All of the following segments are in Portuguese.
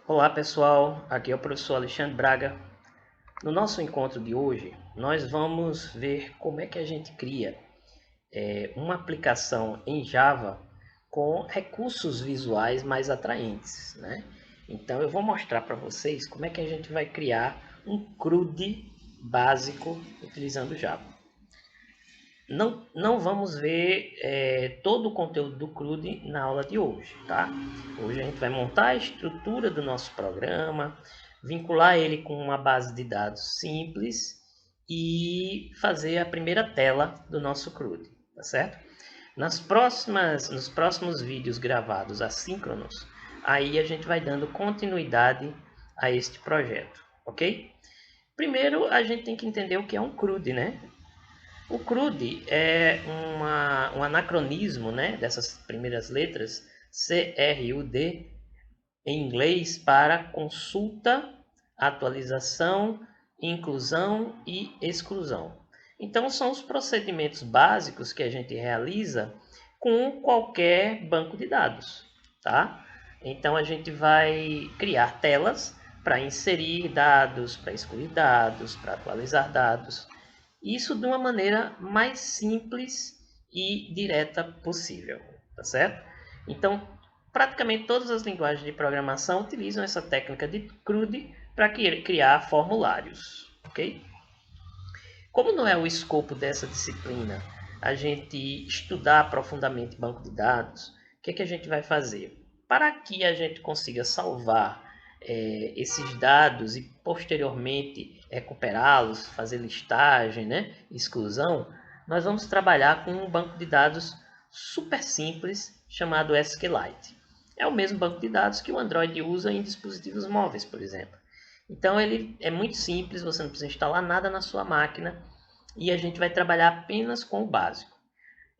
Olá pessoal, aqui é o professor Alexandre Braga. No nosso encontro de hoje, nós vamos ver como é que a gente cria uma aplicação em Java com recursos visuais mais atraentes, né? Então eu vou mostrar para vocês como é que a gente vai criar um CRUD básico utilizando Java. Não vamos ver todo o conteúdo do CRUD na aula de hoje, tá? Hoje a gente vai montar a estrutura do nosso programa, vincular ele com uma base de dados simples e fazer a primeira tela do nosso CRUD, tá certo? Nos próximos vídeos gravados assíncronos, aí a gente vai dando continuidade a este projeto, ok? Primeiro a gente tem que entender o que é um CRUD, né? O CRUD é um anacronismo, né, dessas primeiras letras, CRUD, em inglês, para consulta, atualização, inclusão e exclusão. Então, são os procedimentos básicos que a gente realiza com qualquer banco de dados, tá? Então, a gente vai criar telas para inserir dados, para excluir dados, para atualizar dados. Isso de uma maneira mais simples e direta possível, tá certo? Então, praticamente todas as linguagens de programação utilizam essa técnica de CRUD para criar formulários, ok? Como não é o escopo dessa disciplina a gente estudar profundamente banco de dados, o que a gente vai fazer? Para que a gente consiga salvar esses dados e posteriormente recuperá-los, fazer listagem, né, exclusão, nós vamos trabalhar com um banco de dados super simples chamado SQLite. É o mesmo banco de dados que o Android usa em dispositivos móveis, por exemplo. Então ele é muito simples, você não precisa instalar nada na sua máquina e a gente vai trabalhar apenas com o básico.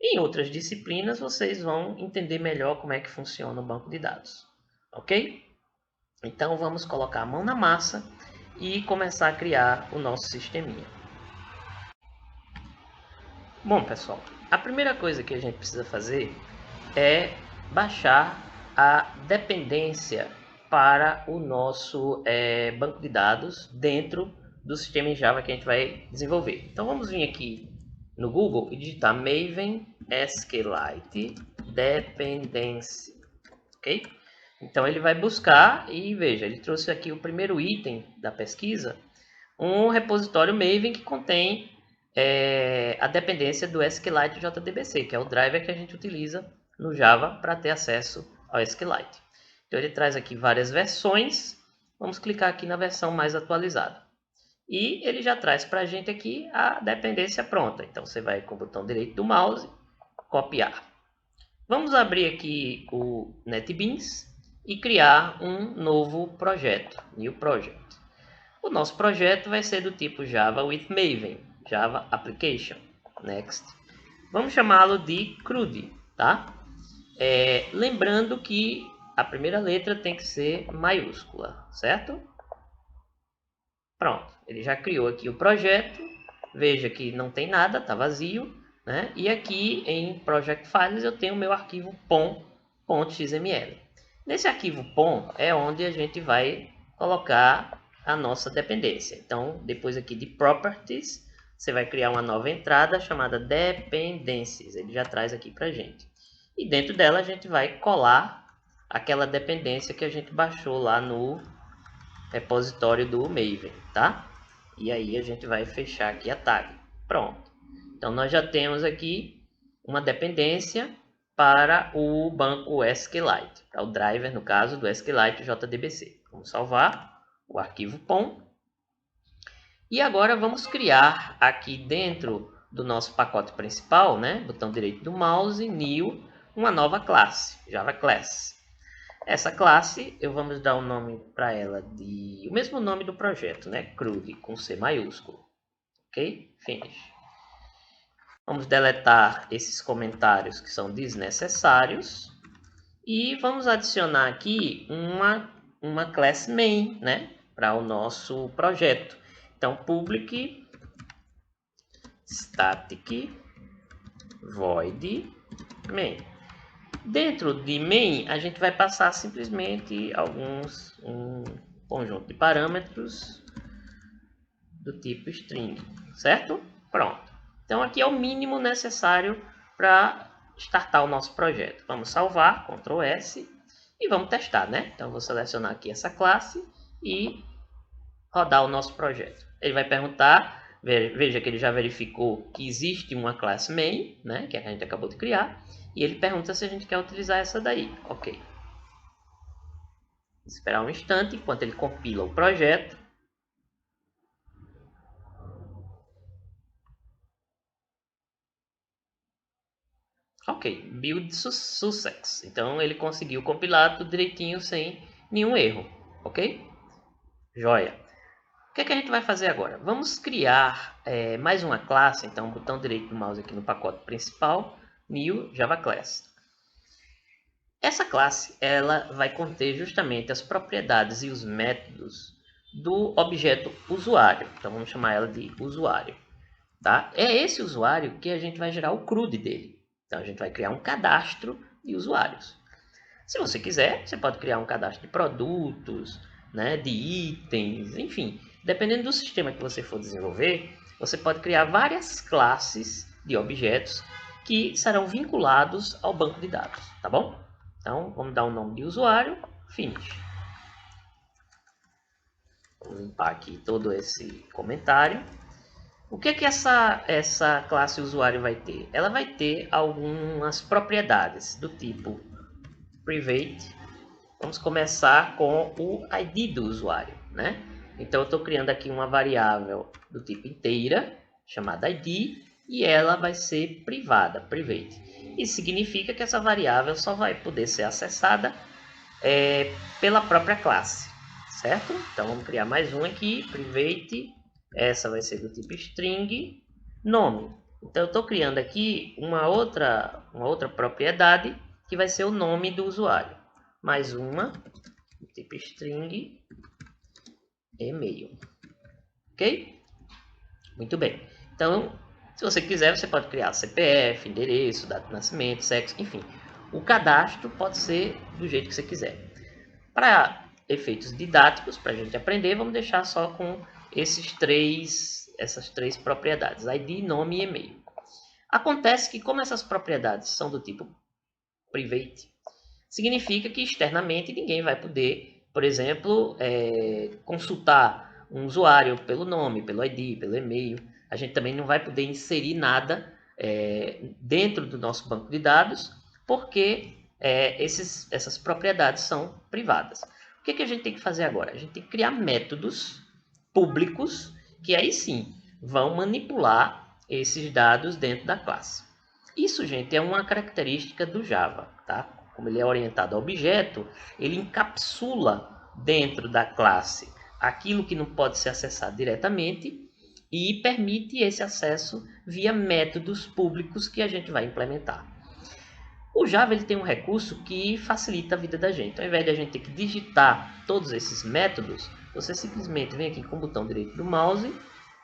Em outras disciplinas vocês vão entender melhor como é que funciona o banco de dados, ok? Então vamos colocar a mão na massa e começar a criar o nosso sisteminha. Bom pessoal, a primeira coisa que a gente precisa fazer é baixar a dependência para o nosso banco de dados dentro do sistema em Java que a gente vai desenvolver. Então vamos vir aqui no Google e digitar Maven SQLite Dependency, ok? Então ele vai buscar e veja, ele trouxe aqui o primeiro item da pesquisa, um repositório Maven que contém a dependência do SQLite JDBC, que é o driver que a gente utiliza no Java para ter acesso ao SQLite. Então ele traz aqui várias versões, vamos clicar aqui na versão mais atualizada. E ele já traz para a gente aqui a dependência pronta. Então você vai com o botão direito do mouse, copiar. Vamos abrir aqui o NetBeans e criar um novo projeto, New Project. O nosso projeto vai ser do tipo Java with Maven, Java Application. Next. Vamos chamá-lo de CRUD, tá? Lembrando que a primeira letra tem que ser maiúscula, certo? Pronto, ele já criou aqui o projeto. Veja que não tem nada, está vazio, né? E aqui em Project Files eu tenho o meu arquivo pom.xml. Nesse arquivo pom é onde a gente vai colocar a nossa dependência. Então, depois aqui de Properties, você vai criar uma nova entrada chamada Dependencies. Ele já traz aqui para a gente. E dentro dela a gente vai colar aquela dependência que a gente baixou lá no repositório do Maven, tá? E aí a gente vai fechar aqui a tag. Pronto. Então nós já temos aqui uma dependência para o banco SQLite, para o driver, no caso, do SQLite JDBC. Vamos salvar o arquivo POM. E agora vamos criar aqui dentro do nosso pacote principal, né? Botão direito do mouse, New, uma nova classe, Java Class. Essa classe, eu vamos dar o nome para ela de... o mesmo nome do projeto, né? CRUD, com C maiúsculo. Ok? Finish. Vamos deletar esses comentários que são desnecessários. E vamos adicionar aqui uma class main, né? Para o nosso projeto. Então, public static void main. Dentro de main, a gente vai passar simplesmente um conjunto de parâmetros do tipo string, certo? Pronto. Então aqui é o mínimo necessário para startar o nosso projeto. Vamos salvar, Ctrl S, e vamos testar, né? Então vou selecionar aqui essa classe e rodar o nosso projeto. Ele vai perguntar, veja que ele já verificou que existe uma classe main, né, que a gente acabou de criar, e ele pergunta se a gente quer utilizar essa daí. Ok. Esperar um instante enquanto ele compila o projeto. Ok, build success. Então ele conseguiu compilar tudo direitinho sem nenhum erro. Ok? Joia. O que é que a gente vai fazer agora? Vamos criar mais uma classe. Então, botão direito do mouse aqui no pacote principal, New Java Class. Essa classe ela vai conter justamente as propriedades e os métodos do objeto usuário. Então vamos chamar ela de usuário. Tá? É esse usuário que a gente vai gerar o CRUD dele. Então a gente vai criar um cadastro de usuários. Se você quiser, você pode criar um cadastro de produtos, né, de itens, enfim. Dependendo do sistema que você for desenvolver, você pode criar várias classes de objetos que serão vinculados ao banco de dados, tá bom? Então, vamos dar um nome de usuário, finish. Vou limpar aqui todo esse comentário. O que é que essa classe usuário vai ter? Ela vai ter algumas propriedades do tipo private. Vamos começar com o ID do usuário, né? Então, eu estou criando aqui uma variável do tipo inteira, chamada ID, e ela vai ser privada, private. Isso significa que essa variável só vai poder ser acessada pela própria classe, certo? Então, vamos criar mais um aqui, private, essa vai ser do tipo string, nome. Então, eu estou criando aqui uma outra propriedade que vai ser o nome do usuário. Mais uma, do tipo string, e-mail. Ok? Muito bem. Então, se você quiser, você pode criar CPF, endereço, data de nascimento, sexo, enfim. O cadastro pode ser do jeito que você quiser. Para efeitos didáticos, para a gente aprender, vamos deixar só com essas três propriedades, ID, nome e e-mail. Acontece que como essas propriedades são do tipo private, significa que externamente ninguém vai poder, por exemplo, consultar um usuário pelo nome, pelo ID, pelo e-mail. A gente também não vai poder inserir nada dentro do nosso banco de dados, porque essas propriedades são privadas. O que a gente tem que fazer agora? A gente tem que criar métodos públicos que aí sim vão manipular esses dados dentro da classe. Isso, gente, é uma característica do Java, tá? Como ele é orientado a objeto, ele encapsula dentro da classe aquilo que não pode ser acessado diretamente e permite esse acesso via métodos públicos que a gente vai implementar. O Java ele tem um recurso que facilita a vida da gente. Ao invés de a gente ter que digitar todos esses métodos, você simplesmente vem aqui com o botão direito do mouse,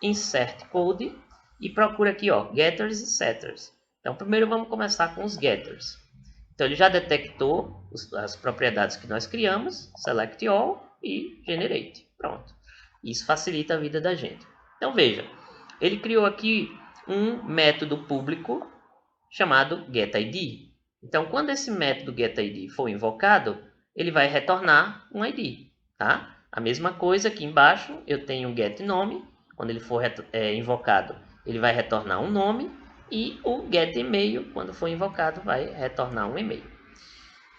Insert Code e procura aqui, ó, Getters e Setters. Então, primeiro vamos começar com os Getters. Então, ele já detectou as propriedades que nós criamos, Select All e Generate. Pronto. Isso facilita a vida da gente. Então, veja, ele criou aqui um método público chamado getID. Então, quando esse método getID for invocado, ele vai retornar um ID, tá? A mesma coisa aqui embaixo, eu tenho o getNome. Quando ele for invocado, ele vai retornar um nome. E o getEmail, quando for invocado, vai retornar um e-mail.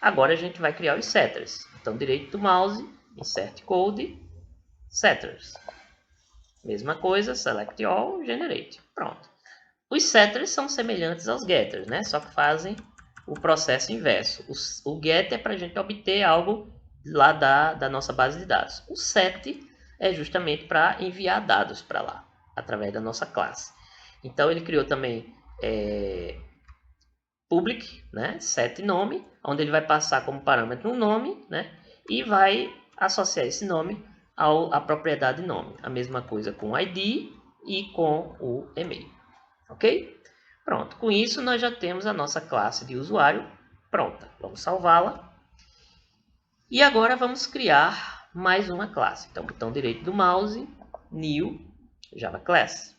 Agora a gente vai criar os setters. Então, direito do mouse, Insert Code, Setters. Mesma coisa, Select All, Generate. Pronto. Os setters são semelhantes aos getters, né? Só que fazem o processo inverso. O get é para a gente obter algo lá da nossa base de dados. O set é justamente para enviar dados para lá, através da nossa classe. Então, ele criou também public, né? Set nome, onde ele vai passar como parâmetro um nome, né? E vai associar esse nome à propriedade nome. A mesma coisa com o ID e com o e-mail. Ok? Pronto, com isso nós já temos a nossa classe de usuário Pronta, vamos salvá-la. E agora vamos criar mais uma classe. Então, botão direito do mouse, New Java Class.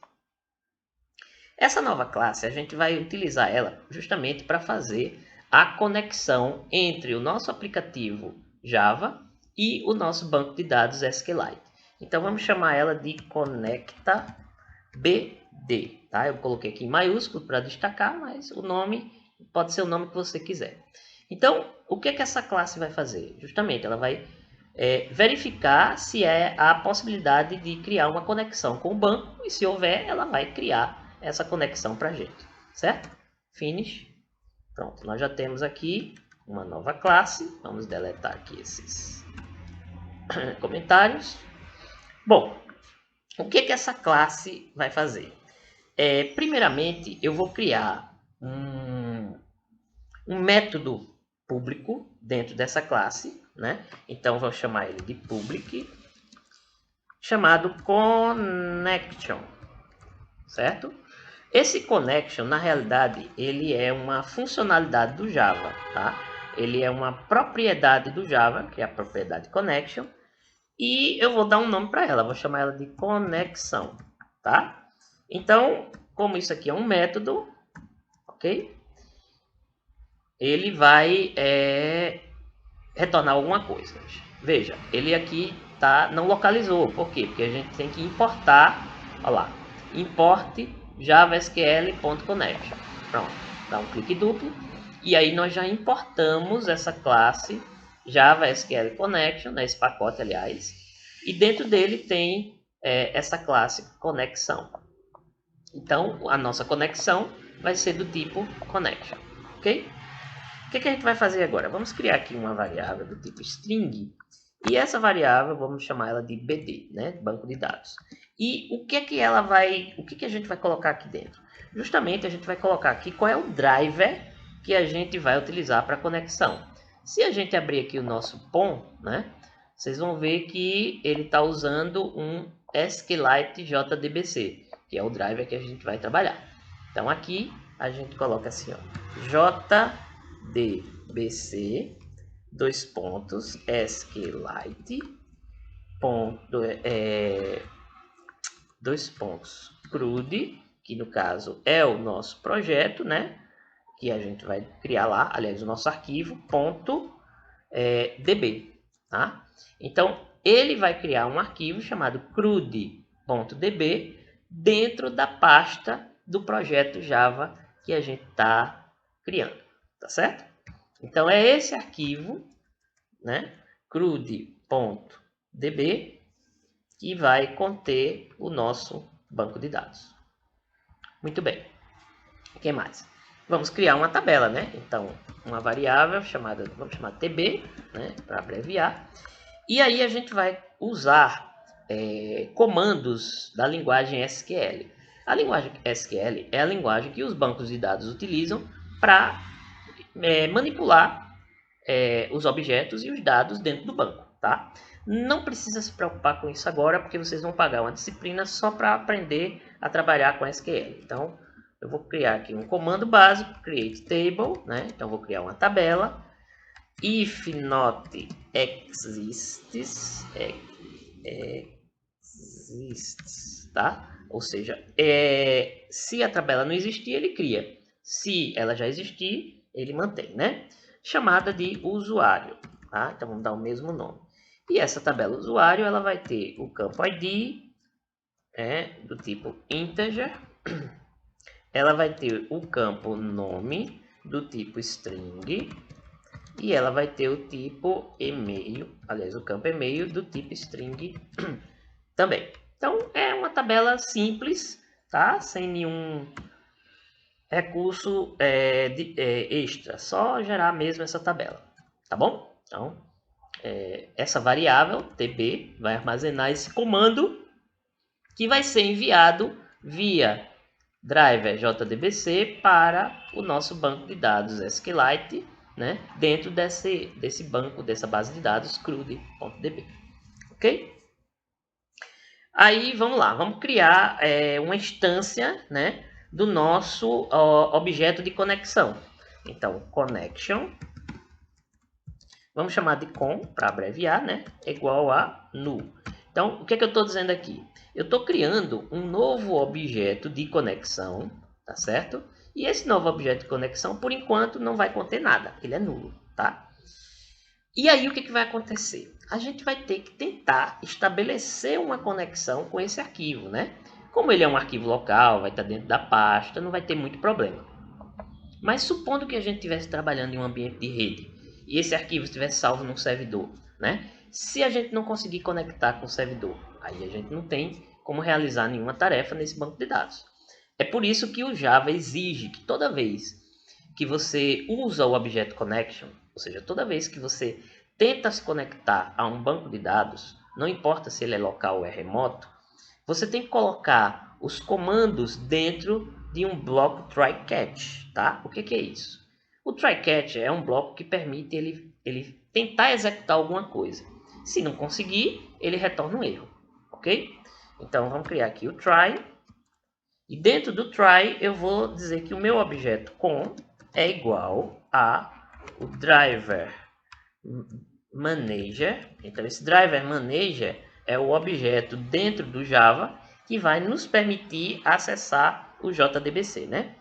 Essa nova classe, a gente vai utilizar ela justamente para fazer a conexão entre o nosso aplicativo Java e o nosso banco de dados SQLite. Então, vamos chamar ela de ConectaBD. Tá? Eu coloquei aqui em maiúsculo para destacar, mas o nome pode ser o nome que você quiser. Então, o que essa classe vai fazer? Justamente, ela vai verificar se é a possibilidade de criar uma conexão com o banco, e se houver, ela vai criar essa conexão para a gente, certo? Finish. Pronto, nós já temos aqui uma nova classe. Vamos deletar aqui esses comentários. Bom, o que essa classe vai fazer? Primeiramente, eu vou criar um método público dentro dessa classe, né? Então, vou chamar ele de public, chamado connection, certo? Esse connection, na realidade, ele é uma funcionalidade do Java, tá? Ele é uma propriedade do Java, que é a propriedade connection, e eu vou dar um nome para ela, vou chamar ela de conexão, tá? Então, como isso aqui é um método, ok? Ele vai retornar alguma coisa. Veja, ele aqui não localizou. Por quê? Porque a gente tem que importar. Olha lá, import javasql.connection. Pronto, dá um clique duplo e aí nós já importamos essa classe JavaSQL Connection, né, esse pacote, aliás, e dentro dele tem essa classe conexão. Então, a nossa conexão vai ser do tipo connection, ok? O que a gente vai fazer agora? Vamos criar aqui uma variável do tipo string, e essa variável vamos chamar ela de BD, né, banco de dados. E o que a gente vai colocar aqui dentro? Justamente a gente vai colocar aqui qual é o driver que a gente vai utilizar para conexão. Se a gente abrir aqui o nosso POM, né, vocês vão ver que ele está usando um SQLite JDBC, que é o driver que a gente vai trabalhar. Então aqui a gente coloca assim, ó, JDBC, dois pontos, SQLite, dois pontos, CRUD, que no caso é o nosso projeto, né? Que a gente vai criar lá, aliás, o nosso arquivo, .db, tá? Então, ele vai criar um arquivo chamado crud.db dentro da pasta do projeto Java que a gente está criando, tá certo? Então, é esse arquivo, né, crud.db, que vai conter o nosso banco de dados. Muito bem. O que mais? Vamos criar uma tabela, né? Então, uma variável chamada, vamos chamar TB, né, para abreviar. E aí a gente vai usar comandos da linguagem SQL. A linguagem SQL é a linguagem que os bancos de dados utilizam para manipular os objetos e os dados dentro do banco, tá? Não precisa se preocupar com isso agora, porque vocês vão pagar uma disciplina só para aprender a trabalhar com SQL. Então, eu vou criar aqui um comando básico, create table, né? Então, vou criar uma tabela. If not exists, tá? Ou seja, se a tabela não existir, ele cria. Se ela já existir, ele mantém, né? Chamada de usuário, tá? Então, vamos dar o mesmo nome. E essa tabela usuário, ela vai ter o campo ID, do tipo integer. Ela vai ter o campo nome, do tipo string. E ela vai ter o tipo e-mail, aliás, o campo e-mail do tipo string também. Então, é uma tabela simples, tá? Sem nenhum recurso extra, só gerar mesmo essa tabela, tá bom? Então, essa variável tb vai armazenar esse comando que vai ser enviado via driver JDBC para o nosso banco de dados SQLite, né, dentro desse banco, dessa base de dados crud.db, ok? Aí, vamos lá, vamos criar uma instância, né, do nosso objeto de conexão. Então, connection, vamos chamar de com, para abreviar, né? É igual a null. Então, o que é que eu estou dizendo aqui? Eu estou criando um novo objeto de conexão, tá certo? E esse novo objeto de conexão, por enquanto, não vai conter nada. Ele é nulo, tá? E aí, o que vai acontecer? A gente vai ter que tentar estabelecer uma conexão com esse arquivo, né? Como ele é um arquivo local, vai estar dentro da pasta, não vai ter muito problema. Mas supondo que a gente estivesse trabalhando em um ambiente de rede e esse arquivo estivesse salvo num servidor, né? Se a gente não conseguir conectar com o servidor, aí a gente não tem como realizar nenhuma tarefa nesse banco de dados. É por isso que o Java exige que toda vez que você usa o Object Connection, ou seja, toda vez que você tenta se conectar a um banco de dados, não importa se ele é local ou é remoto, você tem que colocar os comandos dentro de um bloco try-catch, tá? O que é isso? O try-catch é um bloco que permite ele tentar executar alguma coisa. Se não conseguir, ele retorna um erro, ok? Então, vamos criar aqui o try. E dentro do try, eu vou dizer que o meu objeto com é igual a o driver manager. Então, esse driver manager é o objeto dentro do Java que vai nos permitir acessar o JDBC, né?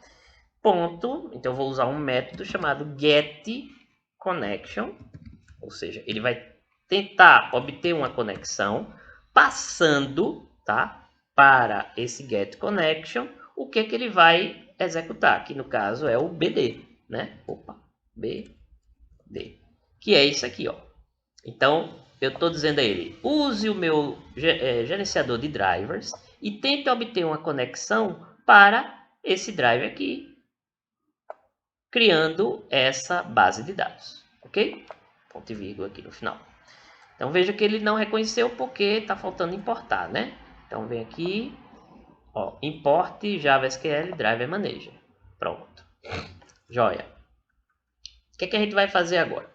Ponto. Então, eu vou usar um método chamado getConnection, ou seja, ele vai tentar obter uma conexão passando, tá, para esse getConnection, o que ele vai executar, que no caso é o BD, né? Opa, BD, que é isso aqui, ó. Então, eu estou dizendo a ele, use o meu gerenciador de drivers e tente obter uma conexão para esse driver aqui, criando essa base de dados, ok? Ponto e vírgula aqui no final. Então, veja que ele não reconheceu porque está faltando importar, né? Então, vem aqui, ó, import Java SQL Driver Manager. Pronto. Joia. O que é que a gente vai fazer agora?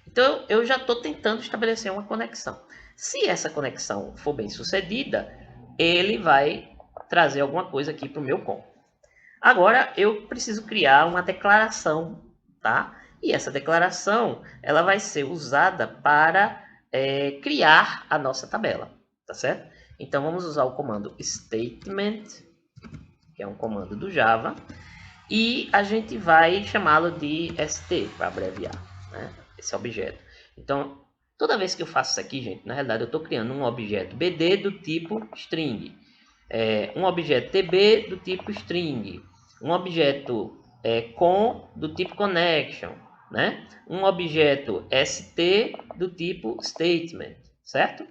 Então, eu já estou tentando estabelecer uma conexão. Se essa conexão for bem sucedida, ele vai trazer alguma coisa aqui para o meu com. Agora, eu preciso criar uma declaração, tá? E essa declaração, ela vai ser usada para criar a nossa tabela, tá certo? Então, vamos usar o comando statement, que é um comando do Java, e a gente vai chamá-lo de st, para abreviar, né? Esse objeto. Então, toda vez que eu faço isso aqui, gente, na realidade eu estou criando um objeto BD do tipo string, um objeto TB do tipo string, um objeto com do tipo connection, né? Um objeto ST do tipo statement, certo?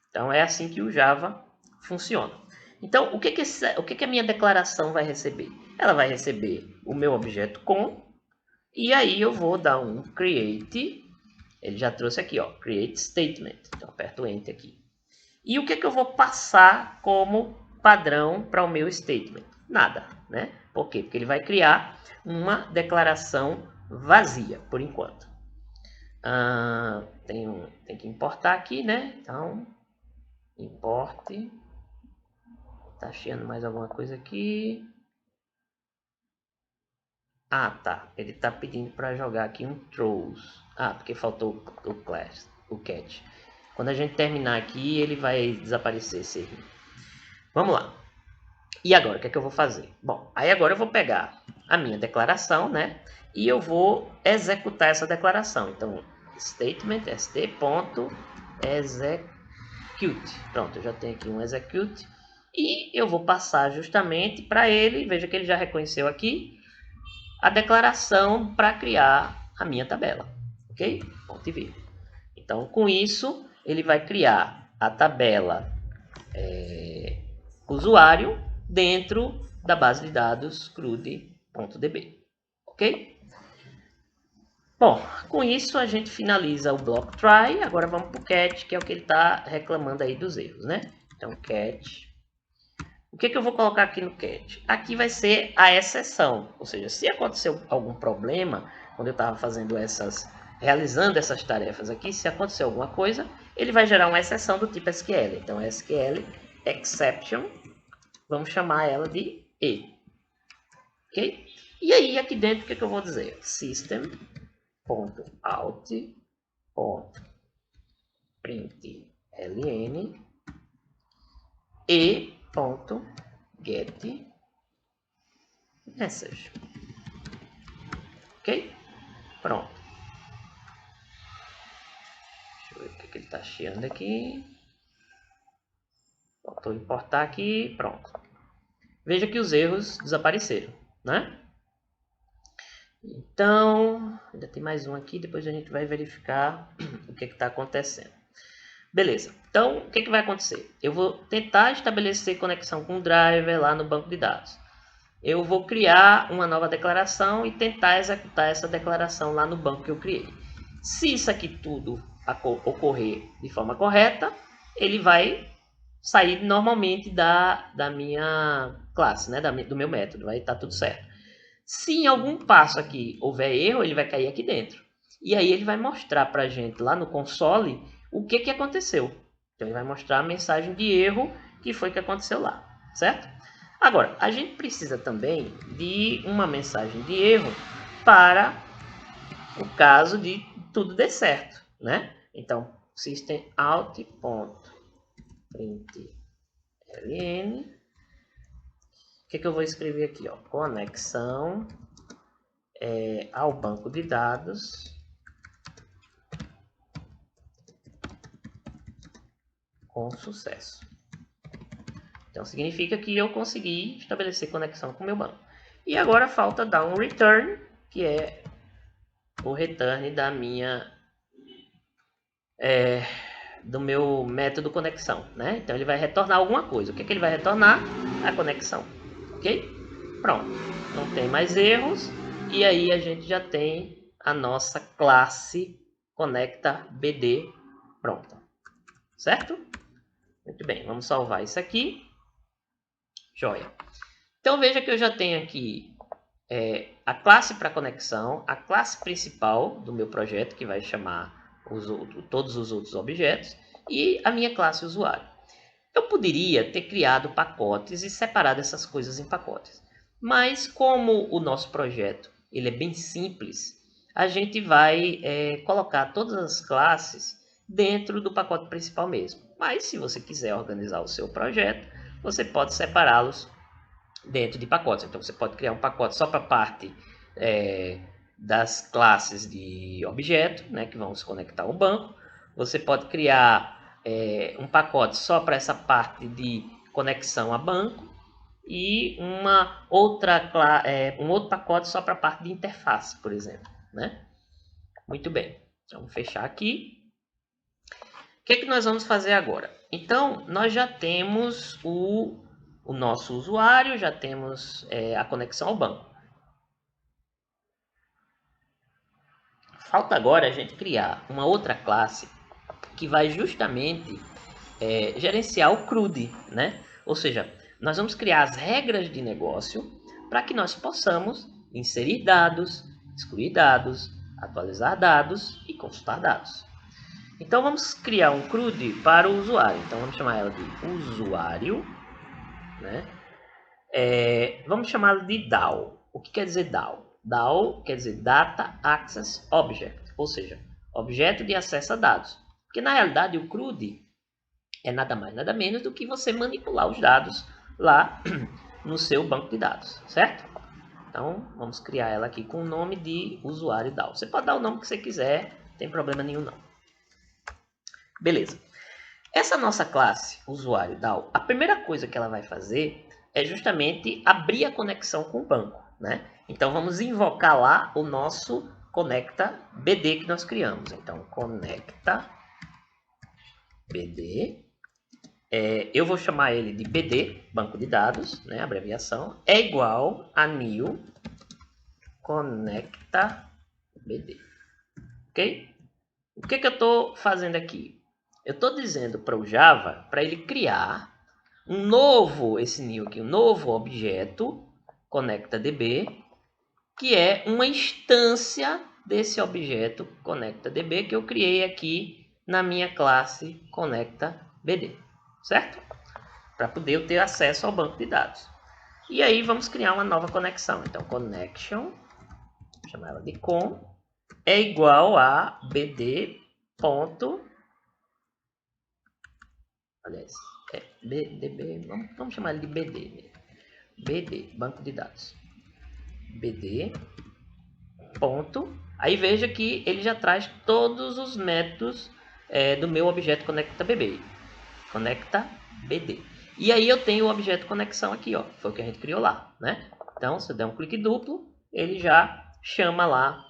Então é assim que o Java funciona. Então, o que a minha declaração vai receber? Ela vai receber o meu objeto com, e aí eu vou dar um create, ele já trouxe aqui, ó, create statement. Então, aperto Enter aqui. E o que eu vou passar como padrão para o meu statement? Nada, né? Por quê? Porque ele vai criar uma declaração vazia, por enquanto. Tem que importar aqui, né? Então, importe. Tá chiando mais alguma coisa aqui. Ah, tá. Ele tá pedindo para jogar aqui um throws. Ah, porque faltou o class, o catch. Quando a gente terminar aqui, ele vai desaparecer esse erro. Vamos lá. E agora, o que é que eu vou fazer? Bom, aí agora eu vou pegar a minha declaração, né? E eu vou executar essa declaração. Então, statement st.execute. Pronto, eu já tenho aqui um execute. E eu vou passar justamente para ele, veja que ele já reconheceu aqui, a declaração para criar a minha tabela. Ok? Ponto e vírgula. Então, com isso, ele vai criar a tabela usuário dentro da base de dados crude.db. Ok? Bom, com isso a gente finaliza o bloco try. Agora vamos para o catch, que é o que ele está reclamando aí dos erros, né? Então, catch. O que eu vou colocar aqui no catch? Aqui vai ser a exceção, ou seja, se aconteceu algum problema, quando eu estava realizando essas tarefas aqui, se acontecer alguma coisa, ele vai gerar uma exceção do tipo SQL. Então, SQL exception, vamos chamar ela de E. Ok? E aí, aqui dentro, o que eu vou dizer? System.out.println e.getMessage. Ok? Pronto. Deixa eu ver o que ele está achando aqui. Faltou importar aqui. Pronto. Veja que os erros desapareceram, né? Então, ainda tem mais um aqui, depois a gente vai verificar o que está acontecendo. Beleza, então o que vai acontecer? Eu vou tentar estabelecer conexão com o driver lá no banco de dados. Eu vou criar uma nova declaração e tentar executar essa declaração lá no banco que eu criei. Se isso aqui tudo ocorrer de forma correta, ele vai sair normalmente da minha classe, né? Do meu método, vai estar tudo certo. Se em algum passo aqui houver erro, ele vai cair aqui dentro. E aí ele vai mostrar para a gente lá no console o que aconteceu. Então ele vai mostrar a mensagem de erro que foi que aconteceu lá, certo? Agora, a gente precisa também de uma mensagem de erro para o caso de tudo der certo, né? Então, systemout.println. O que eu vou escrever aqui? Ó? Conexão ao banco de dados com sucesso. Então significa que eu consegui estabelecer conexão com o meu banco. E agora falta dar um return, que é o return da minha do meu método conexão, né? Então ele vai retornar alguma coisa. O que ele vai retornar? A conexão, ok? Pronto, não tem mais erros e aí a gente já tem a nossa classe conecta BD pronta, certo? Muito bem, vamos salvar isso aqui. Joia. Então veja que eu já tenho aqui a classe para conexão, a classe principal do meu projeto, que vai chamar todos os outros objetos, e a minha classe usuário. Eu poderia ter criado pacotes e separado essas coisas em pacotes, mas como o nosso projeto ele é bem simples, a gente vai colocar todas as classes dentro do pacote principal mesmo. Mas se você quiser organizar o seu projeto, você pode separá-los dentro de pacotes. Então você pode criar um pacote só para a parte das classes de objeto, né, que vão se conectar ao banco. Você pode criar um pacote só para essa parte de conexão a banco e um outro pacote só para a parte de interface, por exemplo, né? Muito bem. Então, vamos fechar aqui. O que nós vamos fazer agora? Então, nós já temos o nosso usuário, já temos a conexão ao banco. Falta agora a gente criar uma outra classe que vai justamente gerenciar o CRUD, né? Ou seja, nós vamos criar as regras de negócio para que nós possamos inserir dados, excluir dados, atualizar dados e consultar dados. Então vamos criar um CRUD para o usuário. Então vamos chamar ela de usuário, né? Vamos chamá-lo de DAO. O que quer dizer DAO? DAO quer dizer Data Access Object, ou seja, objeto de acesso a dados. Porque na realidade o CRUD é nada mais nada menos do que você manipular os dados lá no seu banco de dados, certo? Então vamos criar ela aqui com o nome de usuário DAO. Você pode dar o nome que você quiser, não tem problema nenhum não. Beleza. Essa nossa classe usuário DAO, a primeira coisa que ela vai fazer é justamente abrir a conexão com o banco, né? Então vamos invocar lá o nosso conecta BD que nós criamos. Então conecta BD, eu vou chamar ele de BD, banco de dados, né? Abreviação, é igual a new conecta BD, ok? O que eu estou fazendo aqui? Eu estou dizendo para o Java para ele criar um novo objeto ConnectaDB, que é uma instância desse objeto ConnectaDB que eu criei aqui na minha classe ConnectaBD, certo? Para poder eu ter acesso ao banco de dados. E aí vamos criar uma nova conexão. Então, connection, vou chamar ela de com, é igual a bd. Aliás, bdb, vamos chamar ele de bd. BD, banco de dados. BD. Ponto. Aí veja que ele já traz todos os métodos do meu objeto conectaBD. ConectaBD. E aí eu tenho o objeto conexão aqui, ó. Foi o que a gente criou lá, né? Então, se eu der um clique duplo, ele já chama lá.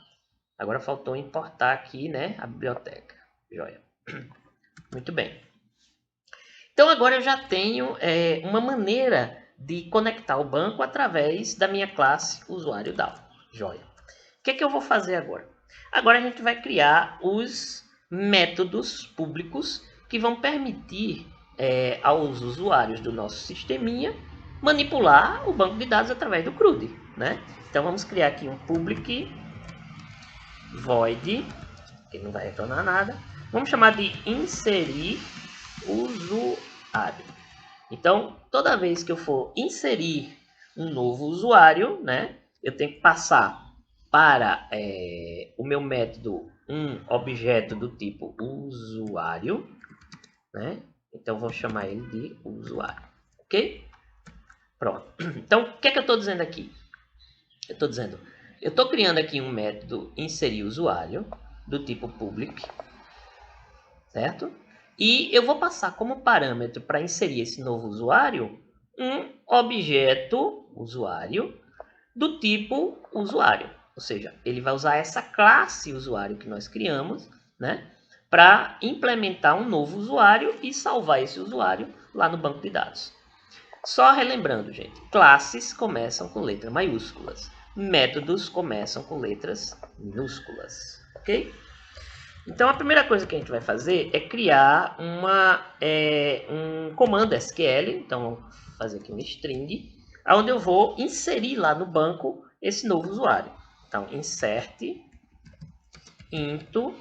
Agora faltou importar aqui, né, a biblioteca. Joia. Muito bem. Então agora eu já tenho uma maneira de conectar o banco através da minha classe usuário DAO. Joia. O que é que eu vou fazer agora? Agora a gente vai criar os métodos públicos que vão permitir aos usuários do nosso sisteminha manipular o banco de dados através do CRUD, né? Então vamos criar aqui um public void, que não vai retornar nada. Vamos chamar de inserir usuário. Então, toda vez que eu for inserir um novo usuário, né, eu tenho que passar para o meu método um objeto do tipo usuário, né? Então, vou chamar ele de usuário, ok? Pronto. Então, o que é que eu estou dizendo aqui? Eu estou criando aqui um método inserir usuário do tipo public, certo? E eu vou passar como parâmetro para inserir esse novo usuário um objeto usuário do tipo usuário. Ou seja, ele vai usar essa classe usuário que nós criamos, né, para implementar um novo usuário e salvar esse usuário lá no banco de dados. Só relembrando, gente, classes começam com letras maiúsculas, métodos começam com letras minúsculas, ok? Então, a primeira coisa que a gente vai fazer é criar um comando SQL. Então, vou fazer aqui um string, onde eu vou inserir lá no banco esse novo usuário. Então, insert into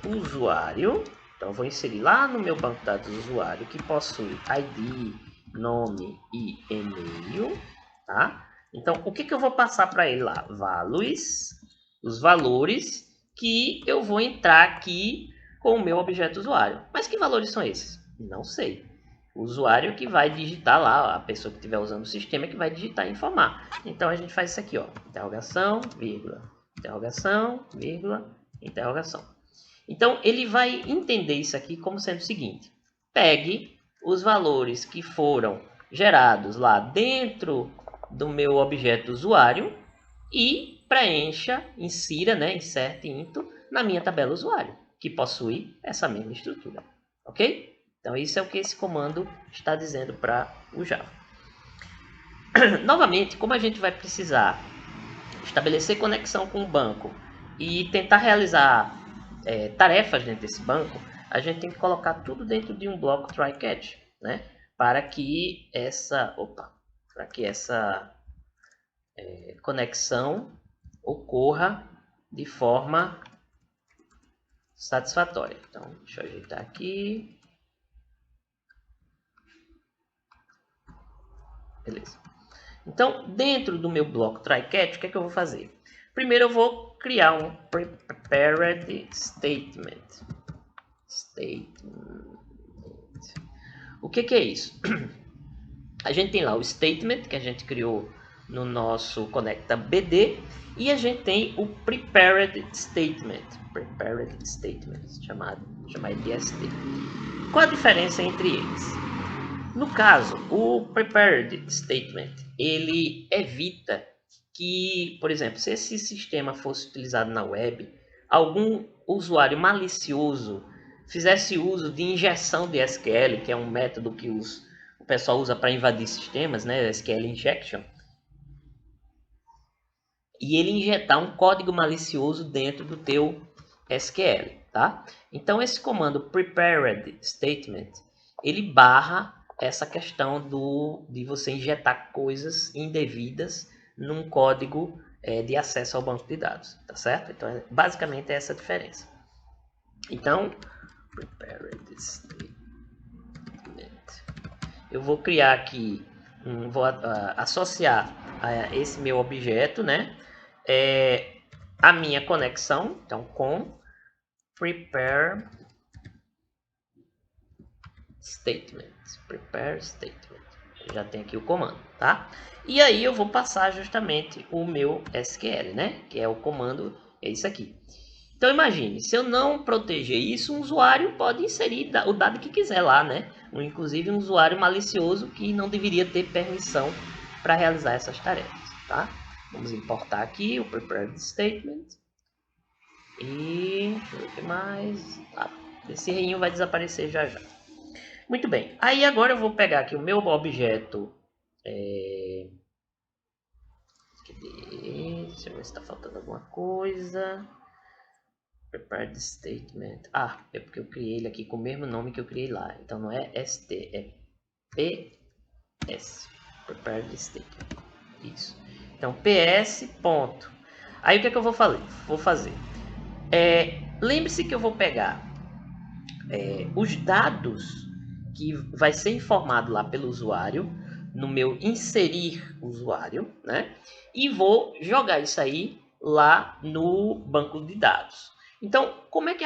usuário. Então, eu vou inserir lá no meu banco de dados usuário, que possui ID, nome e e-mail. Tá? Então, o que eu vou passar para ele lá? Values, os valores que eu vou entrar aqui com o meu objeto usuário. Mas que valores são esses? Não sei. O usuário que vai digitar lá, a pessoa que estiver usando o sistema que vai digitar e informar. Então a gente faz isso aqui, ó, interrogação, vírgula, interrogação, vírgula, interrogação. Então ele vai entender isso aqui como sendo o seguinte: pegue os valores que foram gerados lá dentro do meu objeto usuário e preencha, insira, né, insert into na minha tabela usuário, que possui essa mesma estrutura, ok? Então isso é o que esse comando está dizendo para o Java. Novamente, como a gente vai precisar estabelecer conexão com o banco e tentar realizar tarefas dentro desse banco, a gente tem que colocar tudo dentro de um bloco try-catch, né? Para que essa conexão ocorra de forma satisfatória. Então, deixa eu ajeitar aqui. Beleza. Então, dentro do meu bloco try-catch, o que é que eu vou fazer? Primeiro eu vou criar um prepared statement. O que é isso? A gente tem lá o statement que a gente criou no nosso ConectaBD e a gente tem o prepared statement. Chamado de ST. Qual a diferença entre eles? No caso, o prepared statement, ele evita que, por exemplo, se esse sistema fosse utilizado na web, algum usuário malicioso fizesse uso de injeção de SQL, que é um método que o pessoal usa para invadir sistemas, né, SQL injection, e ele injetar um código malicioso dentro do teu SQL, tá? Então esse comando prepared statement, ele barra essa questão de você injetar coisas indevidas num código de acesso ao banco de dados, tá certo? Então basicamente é essa a diferença. Então, prepared statement. Eu vou criar aqui vou associar a esse meu objeto, né, a minha conexão, então com prepare statement, já tem aqui o comando, tá? E aí eu vou passar justamente o meu SQL, né, que é o comando, é isso aqui. Então imagine, se eu não proteger isso, um usuário pode inserir o dado que quiser lá, né? Inclusive um usuário malicioso que não deveria ter permissão para realizar essas tarefas, tá? Vamos importar aqui o prepared statement. E deixa eu ver o que mais. Esse reinho vai desaparecer já já. Muito bem. Aí agora eu vou pegar aqui o meu objeto. Cadê? Deixa eu ver se está faltando alguma coisa. Prepared statement. É porque eu criei ele aqui com o mesmo nome que eu criei lá. Então não é ST, é PS. Prepared statement. Isso. Então PS ponto. Aí o que é que eu vou fazer? Lembre-se que eu vou pegar os dados que vai ser informado lá pelo usuário no meu inserir usuário, né? E vou jogar isso aí lá no banco de dados. Então, como é que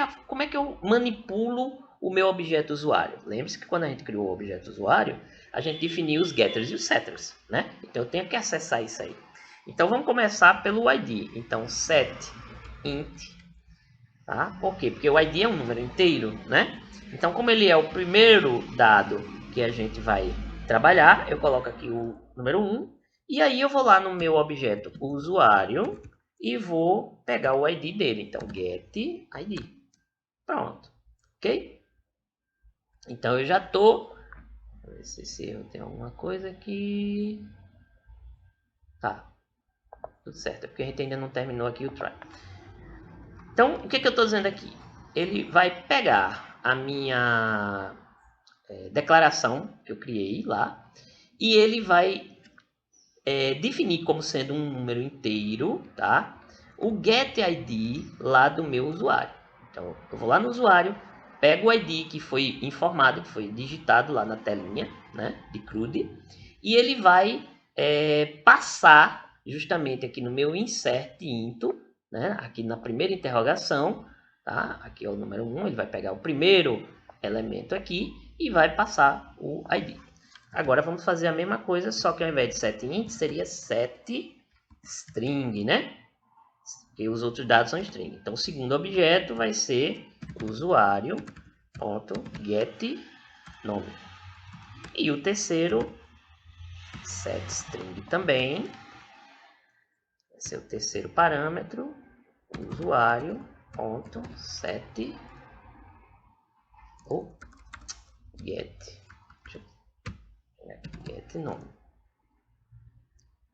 eu manipulo o meu objeto usuário? Lembre-se que quando a gente criou o objeto usuário, a gente definiu os getters e os setters, né? Então, eu tenho que acessar isso aí. Então, vamos começar pelo ID. Então, set int, tá? Por quê? Porque o ID é um número inteiro, né? Então, como ele é o primeiro dado que a gente vai trabalhar, eu coloco aqui o número 1 e aí eu vou lá no meu objeto usuário e vou pegar o ID dele. Então, get ID. Pronto. Ok? Então, eu já tô... Vou ver se eu tenho alguma coisa aqui. Tá. Tudo certo. É porque a gente ainda não terminou aqui o try. Então, o que eu estou dizendo aqui? Ele vai pegar a minha declaração que eu criei lá e ele vai definir como sendo um número inteiro, tá? O get ID lá do meu usuário. Então, eu vou lá no usuário, pego o ID que foi informado, que foi digitado lá na telinha, né, de CRUD, e ele vai passar justamente aqui no meu insert into, né, aqui na primeira interrogação, tá? Aqui é o número 1, ele vai pegar o primeiro elemento aqui e vai passar o ID. Agora vamos fazer a mesma coisa, só que ao invés de set int seria set string, né? E os outros dados são string. Então o segundo objeto vai ser usuário.getNome. E o terceiro set string também. Vai ser o terceiro parâmetro, usuário.set get nome.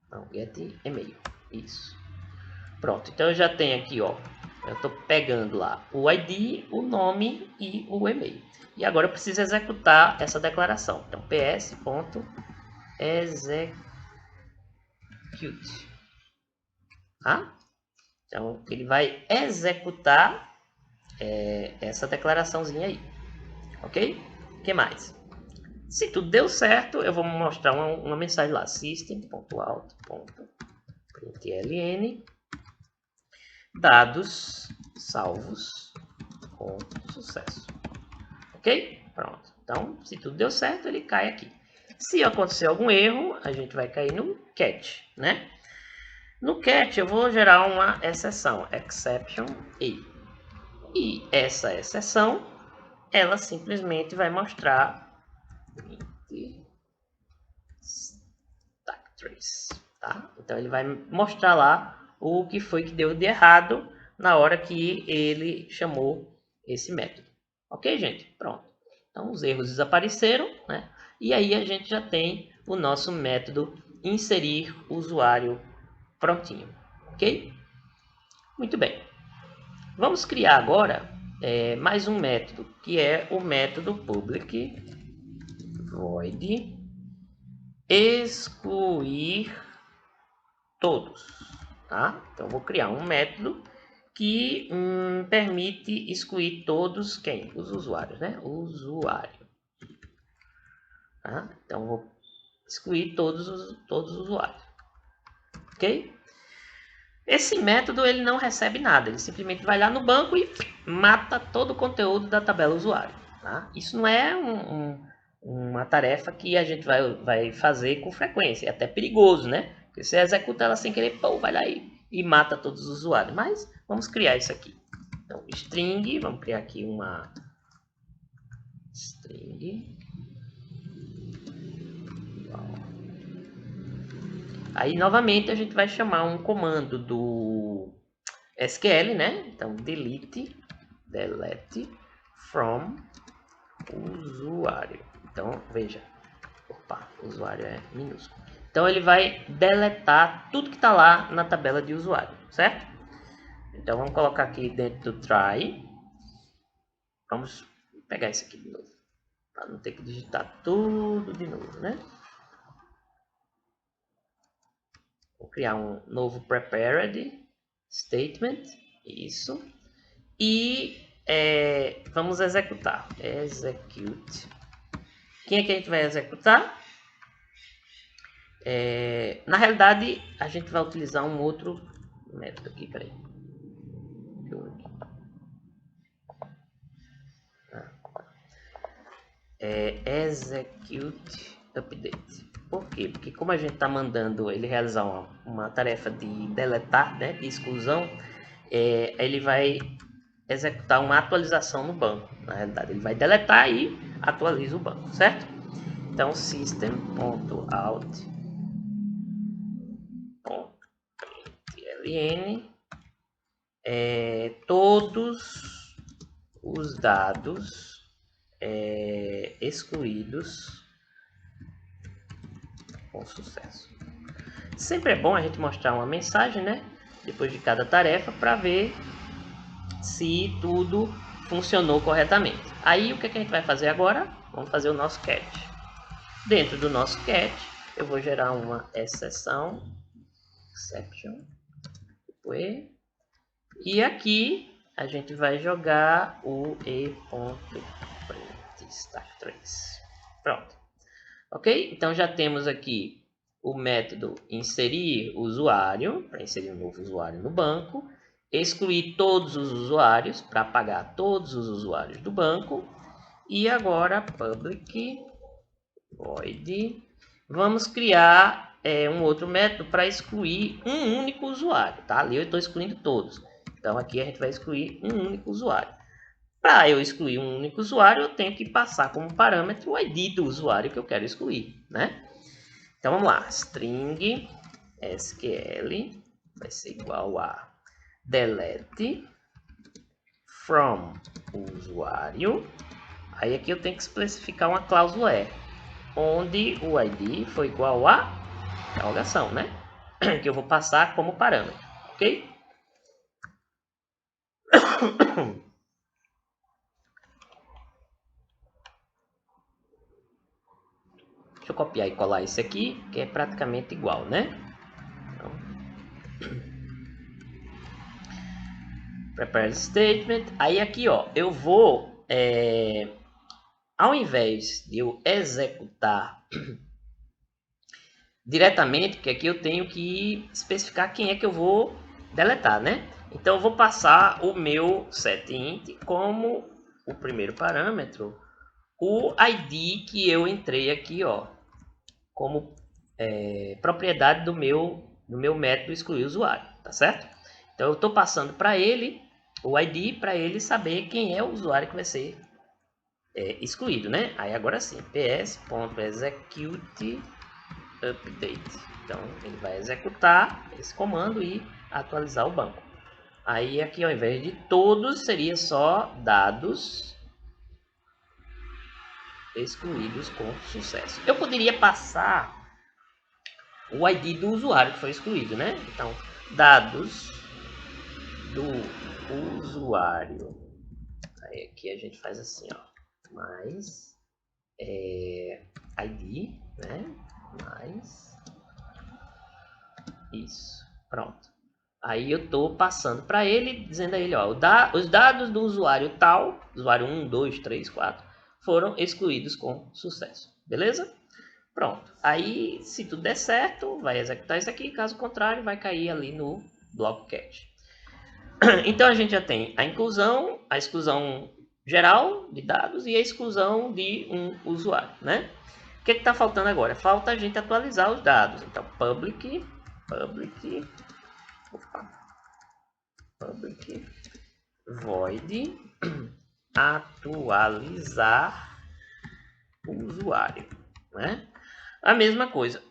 Não, get e-mail. Isso. Pronto, então eu já tenho aqui, ó. Eu estou pegando lá o ID, o nome e o e-mail. E agora eu preciso executar essa declaração. Então, ps.execute. Tá? Então, ele vai executar essa declaraçãozinha aí. Ok? O que mais? Se tudo deu certo, eu vou mostrar uma mensagem lá. System.out.println dados salvos com sucesso. Ok? Pronto. Então, se tudo deu certo, ele cai aqui. Se acontecer algum erro, a gente vai cair no catch, né? No catch, eu vou gerar uma exceção, exception e. E essa exceção, ela simplesmente vai mostrar stack trace, tá? Então, ele vai mostrar lá o que foi que deu de errado na hora que ele chamou esse método. Ok, gente? Pronto. Então, os erros desapareceram, né? E aí a gente já tem o nosso método inserir usuário prontinho, ok? Muito bem. Vamos criar agora mais um método, que é o método public void excluir todos, tá? Então, vou criar um método que permite excluir todos quem? Os usuários, né? Usuário. Tá? Então, vou excluir todos os usuários. Ok? Esse método ele não recebe nada, ele simplesmente vai lá no banco e mata todo o conteúdo da tabela usuário. Tá? Isso não é uma tarefa que a gente vai fazer com frequência, é até perigoso, né? Porque você executa ela sem querer, pô, vai lá e mata todos os usuários. Mas vamos criar isso aqui. Então, string, vamos criar aqui uma string. Aí, novamente, a gente vai chamar um comando do SQL, né? Então, delete from usuário. Então, veja. Opa, usuário é minúsculo. Então, ele vai deletar tudo que está lá na tabela de usuário, certo? Então, vamos colocar aqui dentro do try. Vamos pegar isso aqui de novo. Para não ter que digitar tudo de novo, né? Vou criar um novo prepared statement. Isso. E vamos executar. Execute. Quem é que a gente vai executar? Na realidade, a gente vai utilizar um outro método aqui. Peraí. Execute update. Por quê? Porque como a gente está mandando ele realizar uma tarefa de deletar, né, de exclusão, ele vai executar uma atualização no banco. Na realidade, ele vai deletar e atualiza o banco, certo? Então, system.out.println todos os dados excluídos com sucesso. Sempre é bom a gente mostrar uma mensagem, né? Depois de cada tarefa para ver se tudo funcionou corretamente. Aí o que a gente vai fazer agora? Vamos fazer o nosso catch. Dentro do nosso catch, eu vou gerar uma exceção, exception, e aqui a gente vai jogar o e.print stack3. Pronto. Ok? Então já temos aqui o método inserir usuário, para inserir um novo usuário no banco, excluir todos os usuários, para apagar todos os usuários do banco, e agora public void. Vamos criar um outro método para excluir um único usuário, tá? Ali eu estou excluindo todos. Então aqui a gente vai excluir um único usuário. Para eu excluir um único usuário, eu tenho que passar como parâmetro o ID do usuário que eu quero excluir, né? Então vamos lá, string SQL vai ser igual a delete from usuário. Aí aqui eu tenho que especificar uma cláusula onde o ID foi igual a interrogação, né? Que eu vou passar como parâmetro, ok? Deixa eu copiar e colar esse aqui, que é praticamente igual, né? Então, prepare statement. Aí aqui, ó, eu vou, ao invés de eu executar diretamente, porque aqui eu tenho que especificar quem é que eu vou deletar, né? Então eu vou passar o meu setInt como o primeiro parâmetro, o ID que eu entrei aqui, ó, como propriedade do meu método excluir usuário, tá certo? Então eu estou passando para ele o ID para ele saber quem é o usuário que vai ser excluído, né? Aí agora sim, ps.execute update. Então ele vai executar esse comando e atualizar o banco. Aí aqui ao invés de todos seria só dados excluídos com sucesso. Eu poderia passar o ID do usuário que foi excluído, né? Então, dados do usuário. Aí aqui a gente faz assim, ó, mais ID, né? Mais isso, pronto. Aí eu estou passando para ele, dizendo a ele, ó, os dados do usuário tal, usuário 1, 2, 3, 4, foram excluídos com sucesso, beleza? Pronto. Aí, se tudo der certo, vai executar isso aqui. Caso contrário, vai cair ali no bloco catch. Então, a gente já tem a inclusão, a exclusão geral de dados e a exclusão de um usuário, né? O que está faltando agora? Falta a gente atualizar os dados. Então, public void atualizar o usuário, né? A mesma coisa.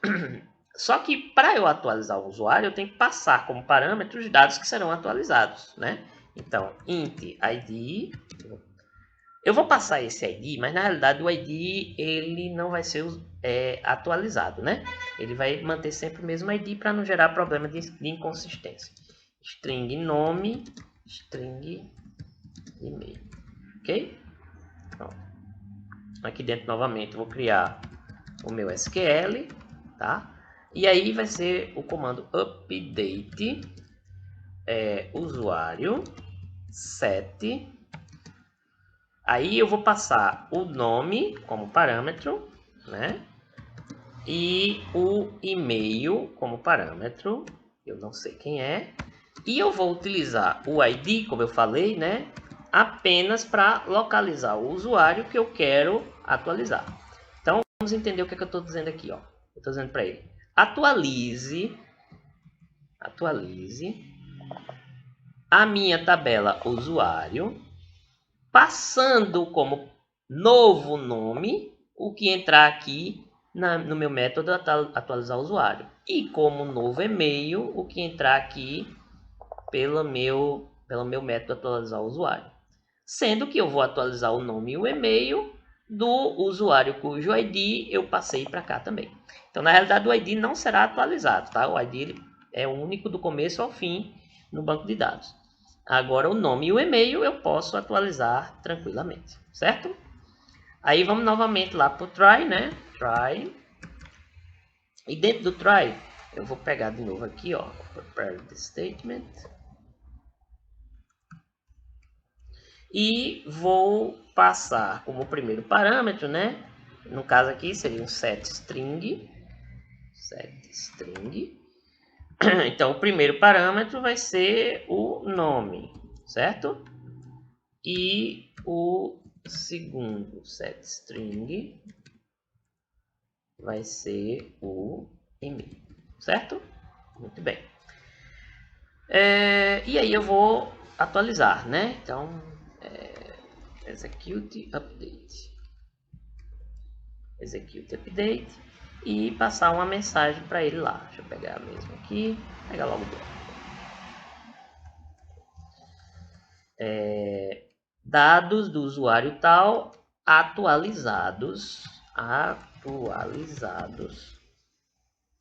Só que para eu atualizar o usuário, eu tenho que passar como parâmetro os dados que serão atualizados, né? Então, int id. Eu vou passar esse id, mas na realidade o id ele não vai ser atualizado, né? Ele vai manter sempre o mesmo id para não gerar problema de inconsistência. String nome, string e-mail, ok? Então, aqui dentro novamente vou criar o meu SQL, tá? E aí vai ser o comando update usuário set. Aí eu vou passar o nome como parâmetro, né? E o e-mail como parâmetro. Eu não sei quem é. E eu vou utilizar o ID, como eu falei, né? Apenas para localizar o usuário que eu quero atualizar. Então, vamos entender o que, é que eu estou dizendo aqui, ó. Eu estou dizendo para ele: atualize a minha tabela usuário, passando como novo nome o que entrar aqui no meu método atualizar usuário. E como novo e-mail o que entrar aqui pelo meu método atualizar usuário. Sendo que eu vou atualizar o nome e o e-mail do usuário cujo ID eu passei para cá também. Então, na realidade, o ID não será atualizado, tá? O ID ele é único do começo ao fim no banco de dados. Agora, o nome e o e-mail eu posso atualizar tranquilamente, certo? Aí, vamos novamente lá para o try, né? Try. E dentro do try, eu vou pegar de novo aqui, ó, prepare the statement. E vou passar como primeiro parâmetro, né? No caso aqui seria um setString. Então, o primeiro parâmetro vai ser o nome, certo? E o segundo setString vai ser o e-mail, certo? Muito bem. E aí eu vou atualizar, né? Então, execute update e passar uma mensagem para ele lá. Deixa eu pegar mesmo aqui, pegar logo dados do usuário tal atualizados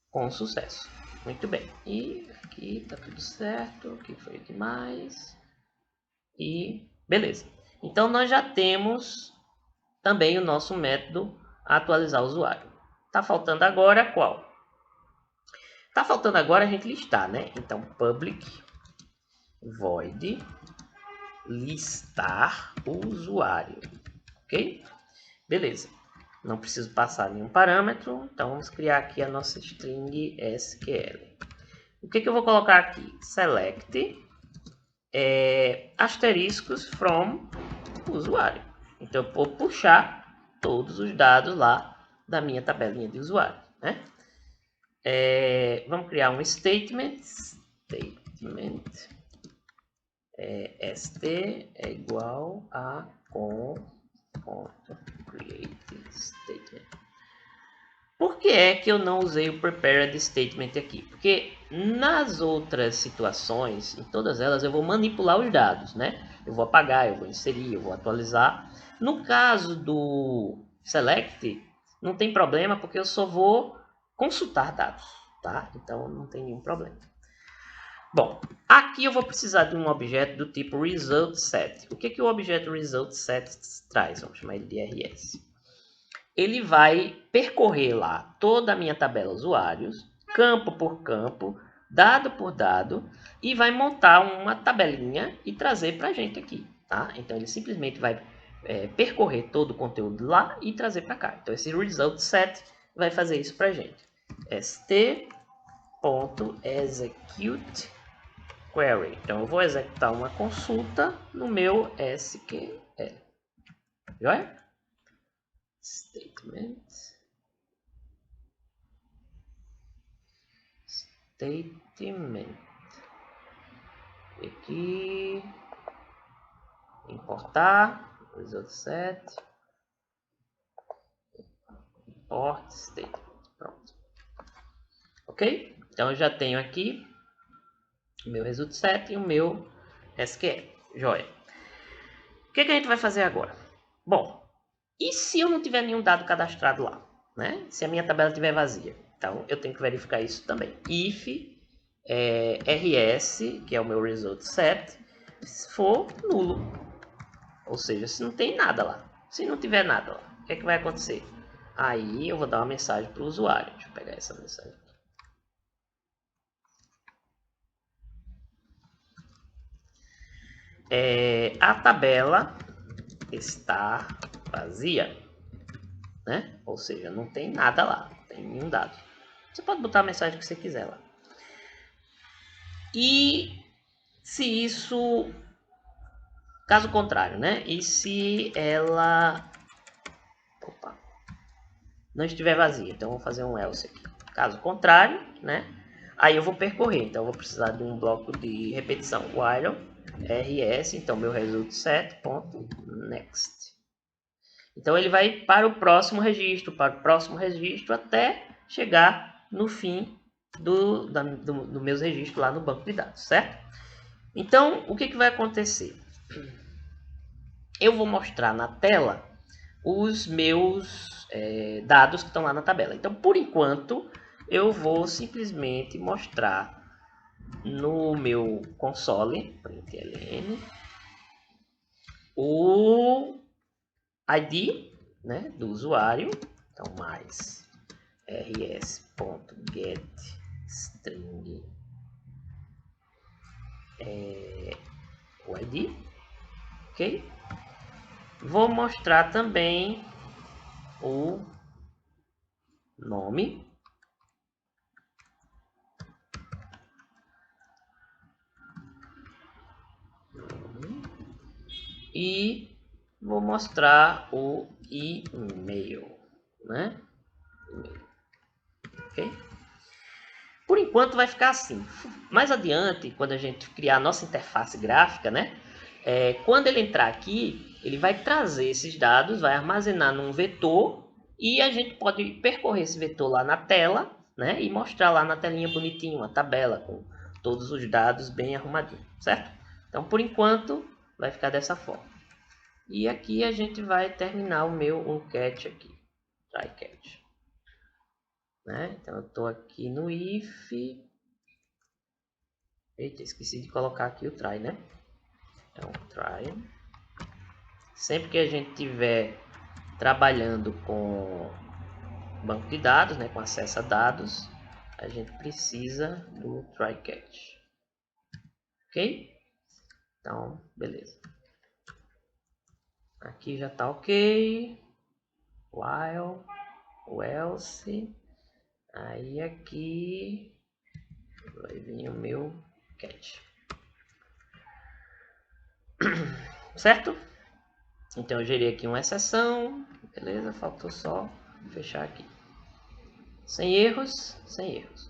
com sucesso. Muito bem. E aqui tá tudo certo, aqui foi demais. E beleza. Então nós já temos também o nosso método atualizar o usuário. Tá faltando agora qual? Tá faltando agora a gente listar, né? Então, public void listar o usuário, ok? Beleza. Não preciso passar nenhum parâmetro, então vamos criar aqui a nossa string SQL. O que eu vou colocar aqui? Select asteriscos from usuário. Então eu vou puxar todos os dados lá da minha tabelinha de usuário, né? Vamos criar um statement st é igual a com.create statement. Por que é que eu não usei o prepared statement aqui? Porque nas outras situações, em todas elas, eu vou manipular os dados, né? Eu vou apagar, eu vou inserir, eu vou atualizar. No caso do select, não tem problema, porque eu só vou consultar dados, tá? Então, não tem nenhum problema. Bom, aqui eu vou precisar de um objeto do tipo resultSet. O que o objeto resultSet traz? Vamos chamar ele de RS. Ele vai percorrer lá toda a minha tabela usuários, campo por campo, dado por dado, e vai montar uma tabelinha e trazer para a gente aqui, tá? Então, ele simplesmente vai percorrer todo o conteúdo lá e trazer para cá. Então, esse resultSet vai fazer isso para a gente. st.execute query. Então, eu vou executar uma consulta no meu SQL. Joia? Statement. Aqui. Importar. Result set. Import statement. Pronto. Ok? Então, eu já tenho aqui o meu result set e o meu SQL. Joia. O que a gente vai fazer agora? Bom, e se eu não tiver nenhum dado cadastrado lá? Né? Se a minha tabela estiver vazia. Então, eu tenho que verificar isso também. If rs, que é o meu result set, for nulo. Ou seja, se não tem nada lá. Se não tiver nada lá, o que é que vai acontecer? Aí eu vou dar uma mensagem para o usuário. Deixa eu pegar essa mensagem aqui. A tabela está vazia, né? Ou seja, não tem nada lá, não tem nenhum dado. Você pode botar a mensagem que você quiser lá. E se isso, caso contrário, né? E se ela não estiver vazia? Então, eu vou fazer um else aqui. Caso contrário, né? Aí eu vou percorrer. Então, eu vou precisar de um bloco de repetição. While rs, então, meu result set.next. Então, ele vai para o próximo registro, até chegar no fim do meus registros lá no banco de dados, certo? Então, o que vai acontecer? Eu vou mostrar na tela os meus dados que estão lá na tabela. Então, por enquanto, eu vou simplesmente mostrar no meu console, println, o ID, né, do usuário. Então, mais rs.getString o ID, ok? Vou mostrar também o nome e vou mostrar o e-mail, né? Ok? Por enquanto vai ficar assim. Mais adiante, quando a gente criar a nossa interface gráfica, né? Quando ele entrar aqui, ele vai trazer esses dados, vai armazenar num vetor e a gente pode percorrer esse vetor lá na tela, né? E mostrar lá na telinha bonitinho, uma tabela com todos os dados bem arrumadinho, certo? Então, por enquanto, vai ficar dessa forma. E aqui a gente vai terminar o meu onCatch aqui, try catch. Né? Então, eu estou aqui no if. Eita, esqueci de colocar aqui o try, né? Então, try. Sempre que a gente estiver trabalhando com banco de dados, né, com acesso a dados, a gente precisa do try catch. Ok? Então, beleza. Aqui já está ok. While, o else. Aí aqui vai vir o meu catch. Certo? Então eu gerei aqui uma exceção. Beleza, faltou só fechar aqui. Sem erros, sem erros.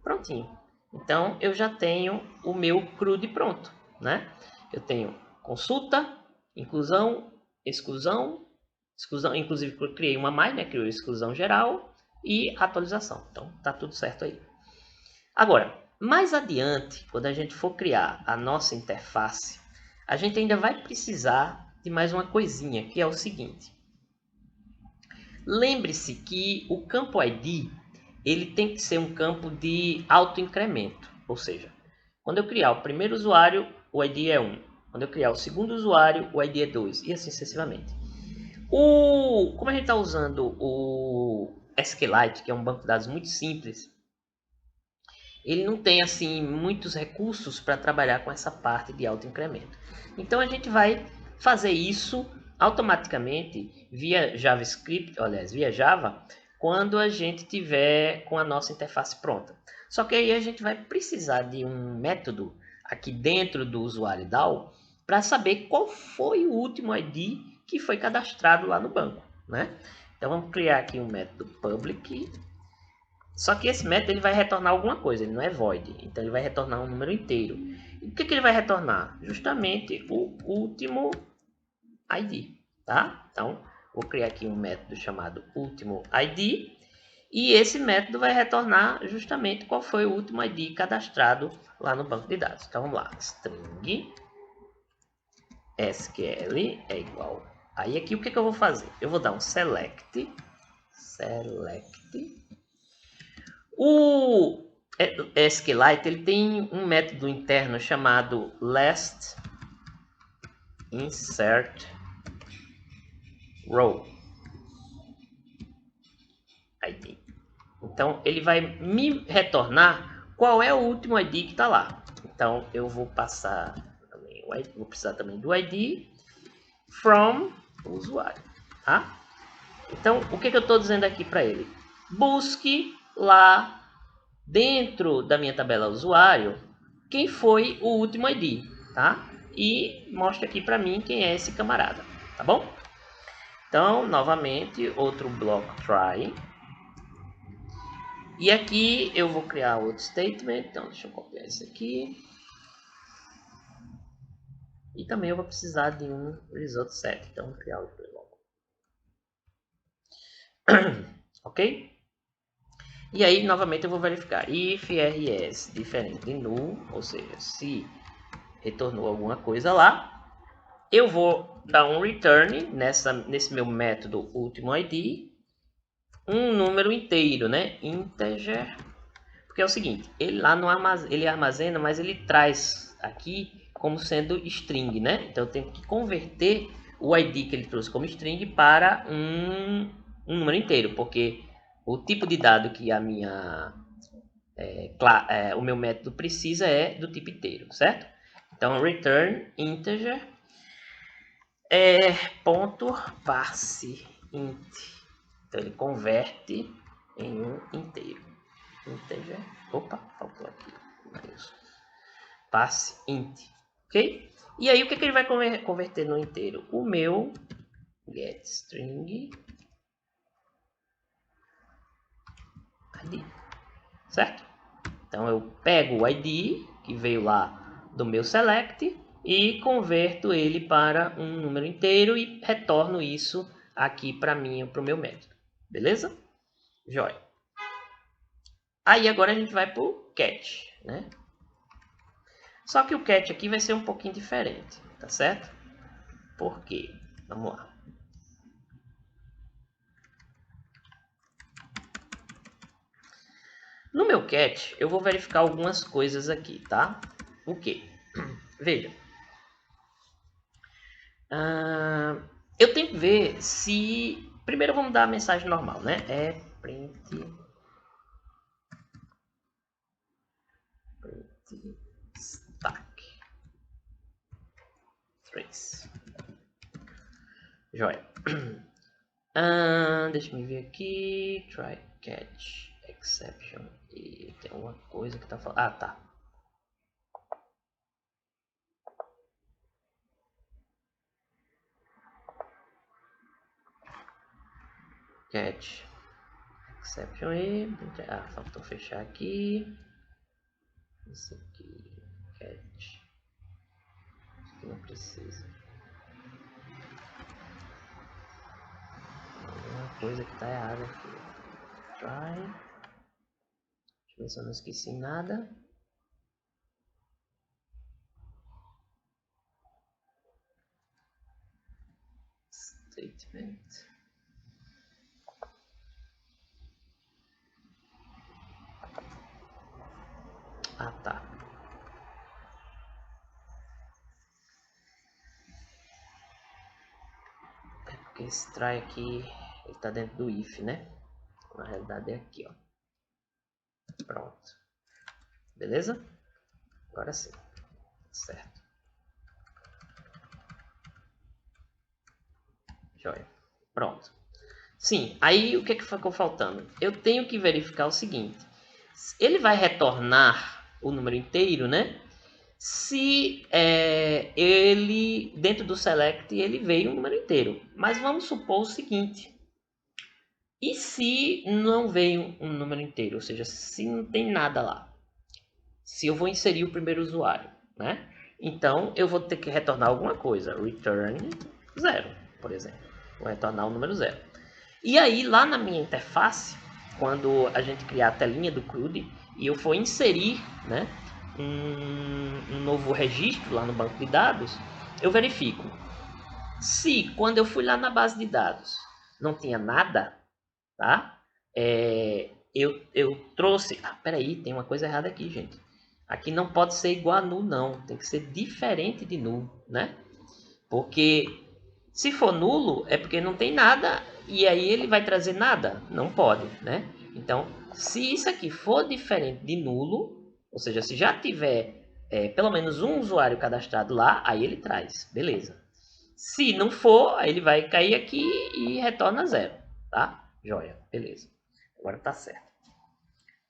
Prontinho. Então eu já tenho o meu CRUD pronto, né? Eu tenho consulta, inclusão, exclusão, inclusive eu criei uma mais, né? Criou exclusão geral e atualização. Então tá tudo certo aí. Agora, mais adiante, quando a gente for criar a nossa interface, a gente ainda vai precisar de mais uma coisinha, que é o seguinte. Lembre-se que o campo ID ele tem que ser um campo de autoincremento, ou seja, quando eu criar o primeiro usuário, o ID é 1. Quando eu criar o segundo usuário, o ID é 2, e assim sucessivamente. Como a gente está usando o SQLite, que é um banco de dados muito simples, ele não tem assim muitos recursos para trabalhar com essa parte de autoincremento. Então a gente vai fazer isso automaticamente via JavaScript, aliás, via Java, quando a gente tiver com a nossa interface pronta. Só que aí a gente vai precisar de um método aqui dentro do usuário DAO para saber qual foi o último ID que foi cadastrado lá no banco, né? Então vamos criar aqui um método public. Só que esse método ele vai retornar alguma coisa, ele não é void. Então ele vai retornar um número inteiro. E o que ele vai retornar? Justamente o último ID, tá? Então vou criar aqui um método chamado último ID. E esse método vai retornar justamente qual foi o último ID cadastrado lá no banco de dados. Então vamos lá, string SQL é igual. Aí aqui o que eu vou fazer? Eu vou dar um select. O SQLite ele tem um método interno chamado last insert row ID. Então ele vai me retornar qual é o último ID que está lá. Então eu vou passar também, vou precisar também do ID from usuário, tá? Então o que eu estou dizendo aqui para ele? Busque lá dentro da minha tabela usuário quem foi o último ID, tá? E mostra aqui para mim quem é esse camarada, tá bom? Então novamente outro bloco try. E aqui eu vou criar outro statement. Então, deixa eu copiar isso aqui. E também eu vou precisar de um result set. Então, vou criar outro logo. Ok? E aí, novamente, eu vou verificar. If rs diferente de null, ou seja, se retornou alguma coisa lá, eu vou dar um return nesse meu método último ID, um número inteiro, né? Integer. Porque é o seguinte, ele lá no ele armazena, mas ele traz aqui como sendo string, né? Então eu tenho que converter o ID que ele trouxe como string para um número inteiro, porque o tipo de dado que a minha o meu método precisa é do tipo inteiro, certo? Então return integer ponto parse int. Então ele converte em um inteiro. Integer. Opa, faltou aqui. Isso. Passe int. Ok? E aí o que ele vai converter no inteiro? O meu getString ID. Certo? Então eu pego o ID que veio lá do meu select e converto ele para um número inteiro e retorno isso aqui para o meu método. Beleza? Joia. Aí agora a gente vai para o catch, né? Só que o catch aqui vai ser um pouquinho diferente, tá certo? Por quê? Vamos lá. No meu catch, eu vou verificar algumas coisas aqui, tá? O quê? Veja. Eu tenho que ver se... Primeiro vamos dar a mensagem normal, né? É print stack 3. Joia. Deixa eu ver aqui. Try catch exception. E tem uma coisa que tá falando. Ah, tá. Catch exception e... Ah, faltou fechar aqui. Isso aqui. Catch. Isso aqui não precisa. Uma coisa que tá errada aqui. Try. Deixa eu ver se eu não esqueci nada. Statement. Ah, tá. É porque esse try aqui, ele tá dentro do if, né? Na realidade é aqui, ó. Pronto. Beleza? Agora sim. Certo. Joia. Pronto. Sim, aí o que ficou faltando? Eu tenho que verificar o seguinte. Ele vai retornar o número inteiro, né? Se ele, dentro do select, ele veio um número inteiro. Mas vamos supor o seguinte. E se não veio um número inteiro? Ou seja, se não tem nada lá. Se eu vou inserir o primeiro usuário, né? Então, eu vou ter que retornar alguma coisa. Return 0, por exemplo. Vou retornar o número 0. E aí, lá na minha interface, quando a gente criar a telinha do CRUD e eu for inserir, né, um novo registro lá no banco de dados, eu verifico. Se, quando eu fui lá na base de dados, não tinha nada, tá? Eu trouxe... Ah, peraí, tem uma coisa errada aqui, gente. Aqui não pode ser igual a null, não. Tem que ser diferente de null, né? Porque se for nulo, é porque não tem nada e aí ele vai trazer nada. Não pode, né? Então, se isso aqui for diferente de nulo, ou seja, se já tiver pelo menos um usuário cadastrado lá, aí ele traz. Beleza. Se não for, aí ele vai cair aqui e retorna 0, tá? Joia, beleza. Agora tá certo.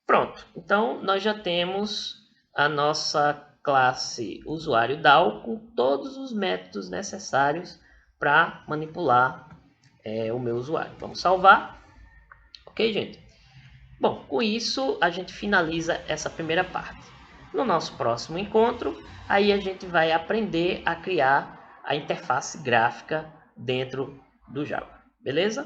Pronto, então nós já temos a nossa classe usuário DAO com todos os métodos necessários para manipular o meu usuário. Vamos salvar. Ok, gente? Bom, com isso a gente finaliza essa primeira parte. No nosso próximo encontro, aí a gente vai aprender a criar a interface gráfica dentro do Java. Beleza?